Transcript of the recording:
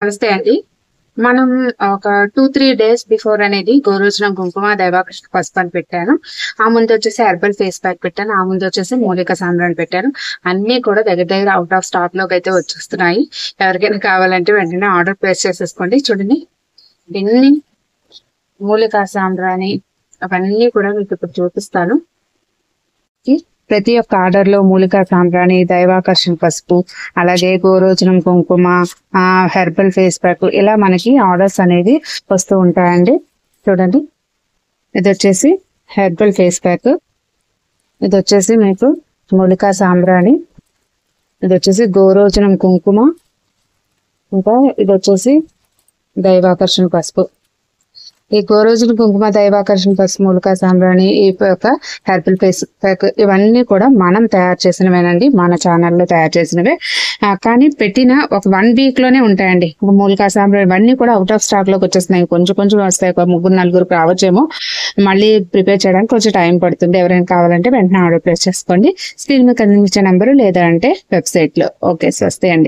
నమస్తే అండి. మనం ఒక 2-3 డేస్ బిఫోర్ అనేది గోరోజున కుంకుమ, దైవాకృష్ణ పసుపు అని పెట్టాను. ఆ ముందు వచ్చేసి హెర్బల్ ఫేస్ ప్యాక్ పెట్టాను. ఆ ముందు వచ్చేసి మూలిక సాంబ్రాణి పెట్టాను. అన్నీ కూడా దగ్గర అవుట్ ఆఫ్ స్టాక్ లోకి అయితే వచ్చేస్తున్నాయి. ఎవరికైనా కావాలంటే వెంటనే ఆర్డర్ ప్లేస్ చేసేసుకోండి. చూడండి, ఎన్ని మూలిక సాంబ్రాణి అవన్నీ కూడా మీకు ఇప్పుడు చూపిస్తాను. ప్రతి ఒక్క ఆర్డర్ లో మూలిక సాంబ్రాణి, దైవాకర్షణ పసుపు, అలాగే గోరోజనం కుంకుమ, హెర్బల్ ఫేస్ ప్యాక్, ఇలా మనకి ఆర్డర్స్ అనేది వస్తూ ఉంటాయండి. చూడండి, ఇది వచ్చేసి హెర్బల్ ఫేస్ ప్యాక్, ఇది వచ్చేసి మీకు మూలిక సాంబ్రాణి, ఇది వచ్చేసి గోరోజనం కుంకుమ, ఇంకా ఇది వచ్చేసి దైవాకర్షణ పసుపు. ఈ గోరోజున కుంకుమ, దైవాకర్షణ పసుపు, మూలిక సాంబ్రాణి, ఈ యొక్క హెర్బల్ ఫేస్ ప్యాక్ ఇవన్నీ కూడా మనం తయారు చేసినవేనండి, మన ఛానల్లో తయారు చేసినవే. కానీ పెట్టిన ఒక 1 వీక్ లోనే ఉంటాయండి. మూలిక సాంబ్రాణి ఇవన్నీ కూడా అవుట్ ఆఫ్ స్టాక్ లోకి వచ్చేస్తున్నాయి. కొంచెం కొంచెం వస్తాయి, ఒక 3-4 రావచ్చేమో. మళ్ళీ ప్రిపేర్ చేయడానికి కొంచెం టైం పడుతుంది. ఎవరైనా కావాలంటే వెంటనే ఆర్డర్ ప్లేస్ చేసుకోండి. స్క్రీన్ మీద కనిపించే నెంబరు లేదా అంటే వెబ్సైట్ లో. ఓకే, వస్తాయండి.